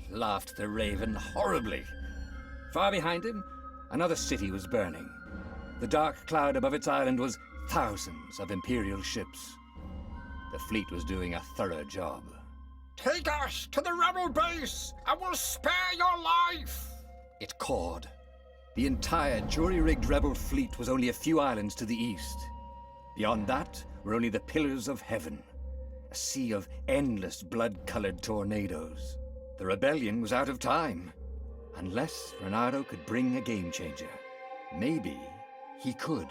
laughed the Raven horribly. Far behind him, another city was burning. The dark cloud above its island was thousands of Imperial ships. The fleet was doing a thorough job. Take us to the rebel base, and we'll spare your life! It cawed. The entire jury-rigged rebel fleet was only a few islands to the east. Beyond that were only the pillars of heaven, a sea of endless blood-colored tornadoes. The rebellion was out of time, unless Reynardo could bring a game-changer. Maybe he could.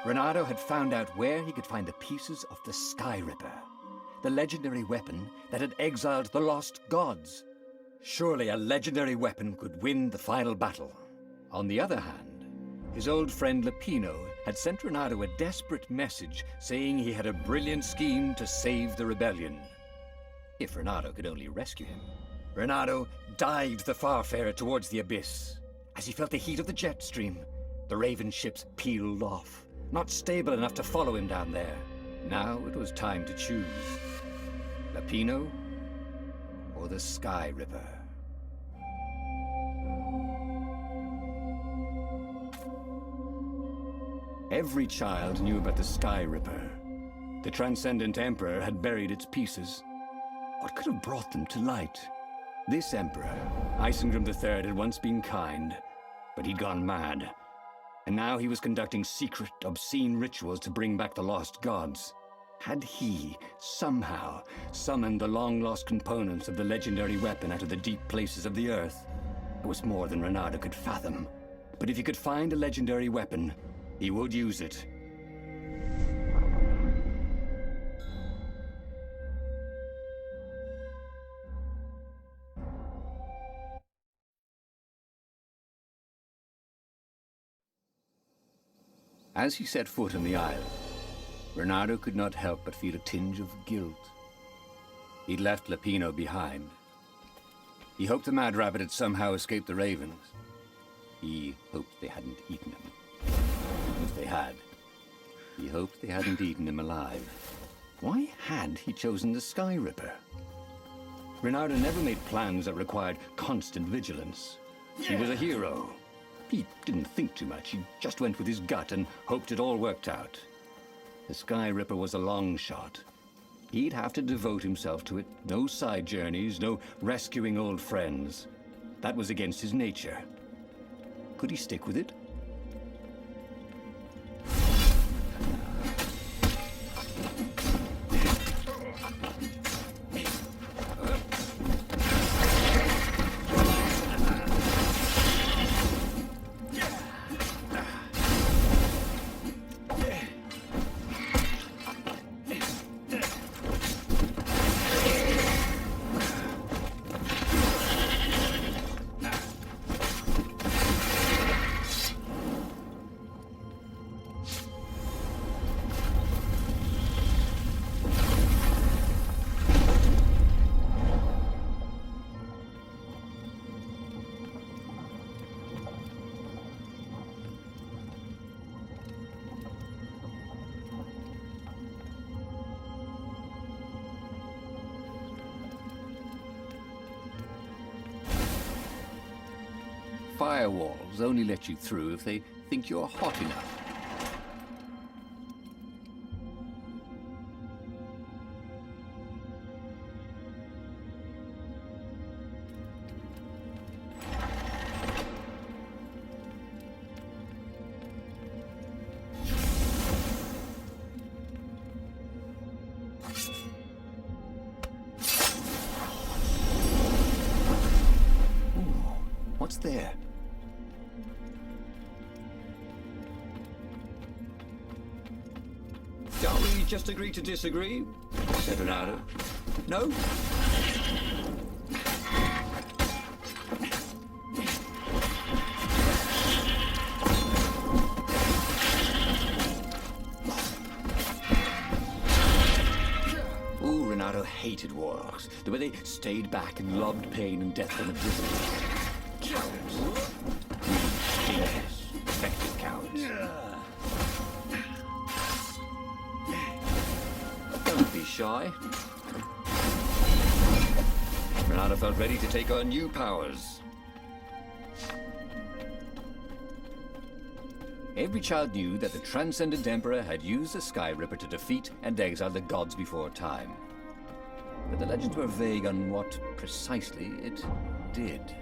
Reynardo had found out where he could find the pieces of the Sky Ripper, the legendary weapon that had exiled the lost gods. Surely a legendary weapon could win the final battle. On the other hand, his old friend Lapino had sent Reynardo a desperate message saying he had a brilliant scheme to save the rebellion. If Reynardo could only rescue him. Reynardo dived the Farfarer towards the abyss. As he felt the heat of the jet stream, the Raven ships peeled off, not stable enough to follow him down there. Now it was time to choose. Lapino or the Sky Ripper. Every child knew about the Sky Ripper. The Transcendent Emperor had buried its pieces. What could have brought them to light? This Emperor, Isengrim III, had once been kind, but he'd gone mad. And now he was conducting secret, obscene rituals to bring back the lost gods. Had he, somehow, summoned the long-lost components of the legendary weapon out of the deep places of the earth? It was more than Reynardo could fathom. But if he could find a legendary weapon, he would use it. As he set foot on the isle, Reynardo could not help but feel a tinge of guilt. He'd left Lapino behind. He hoped the Mad Rabbit had somehow escaped the Ravens. He hoped they hadn't eaten him. If they had, he hoped they hadn't eaten him alive. Why had he chosen the Sky Ripper? Reynardo never made plans that required constant vigilance. He was a hero. He didn't think too much. He just went with his gut and hoped it all worked out. The Sky Ripper was a long shot. He'd have to devote himself to it. No side journeys, no rescuing old friends. That was against his nature. Could he stick with it? Firewalls only let you through if they think you're hot enough. What's there? Shall we just agree to disagree? Said Reynardo. No? Ooh, Reynardo hated warlocks. The way they stayed back and lobbed pain and death from a distance. Cowards. Dangerous, effective cowards. Don't be shy. Renata felt ready to take on new powers. Every child knew that the Transcendent Emperor had used the Sky Ripper to defeat and exile the gods before time. But the legends were vague on what precisely it did.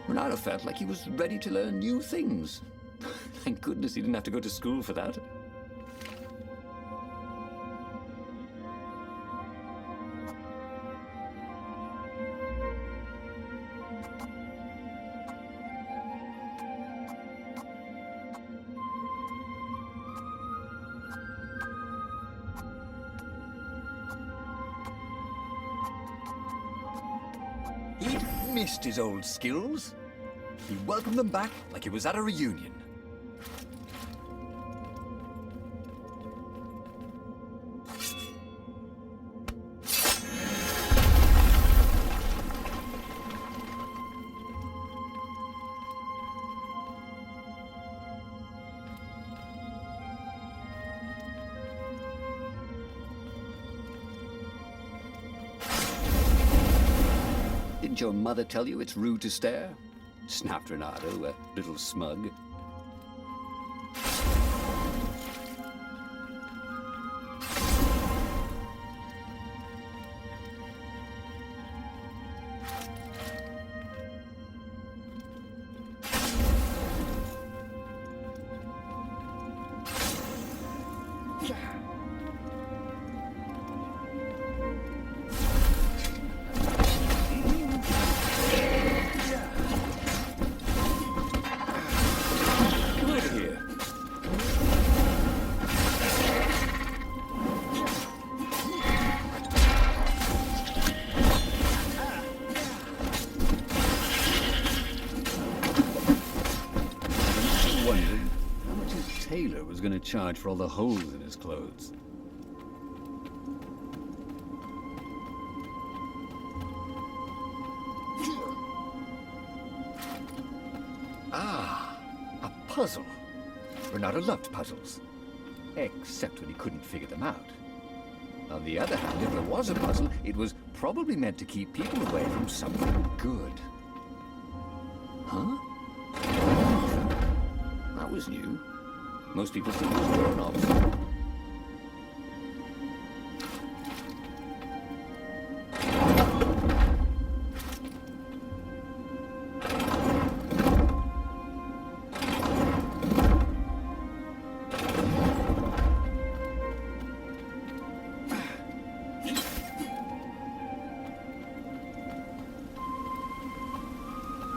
Renata felt like he was ready to learn new things. Thank goodness he didn't have to go to school for that. He'd missed his old skills. He welcomed them back like he was at a reunion. Didn't your mother tell you it's rude to stare? Snapped Renato, a little smug. Taylor was going to charge for all the holes in his clothes. Ah, a puzzle. Renato loved puzzles, except when he couldn't figure them out. On the other hand, if there was a puzzle, it was probably meant to keep people away from something good. Huh? That was new. Most people think it's doorknobs.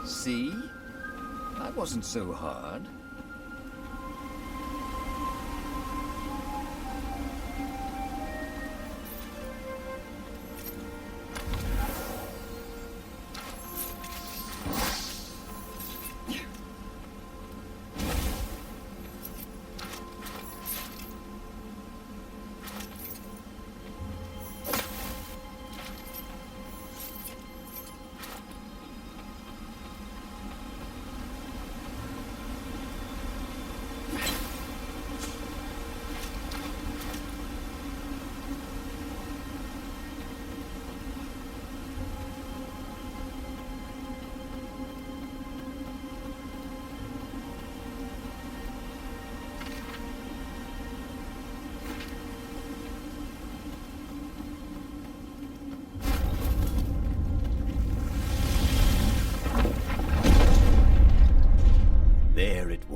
See? That wasn't so hard.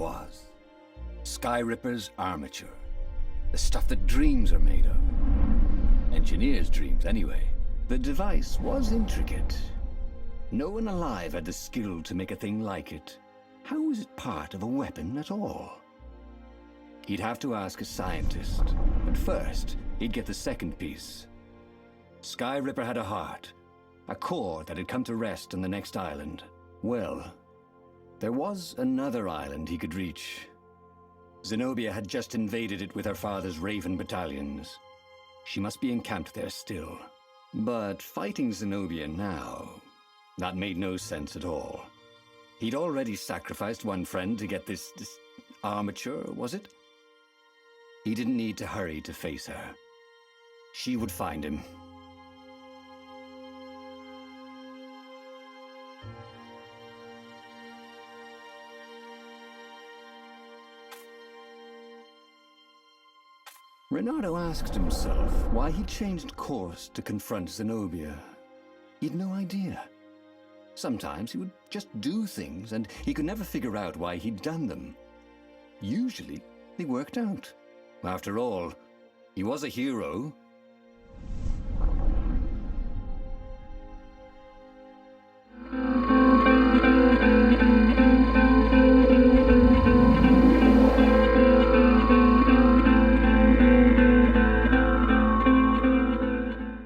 was. Skyripper's armature. The stuff that dreams are made of. Engineers' dreams, anyway. The device was intricate. No one alive had the skill to make a thing like it. How was it part of a weapon at all? He'd have to ask a scientist, but first, he'd get the second piece. Skyripper had a heart, a core that had come to rest on the next island. Well, there was another island he could reach. Zenobia had just invaded it with her father's Raven battalions. She must be encamped there still. But fighting Zenobia now, that made no sense at all. He'd already sacrificed one friend to get this armature, was it? He didn't need to hurry to face her. She would find him. Renato asked himself why he changed course to confront Zenobia. He'd no idea. Sometimes he would just do things, and he could never figure out why he'd done them. Usually, they worked out. After all, he was a hero,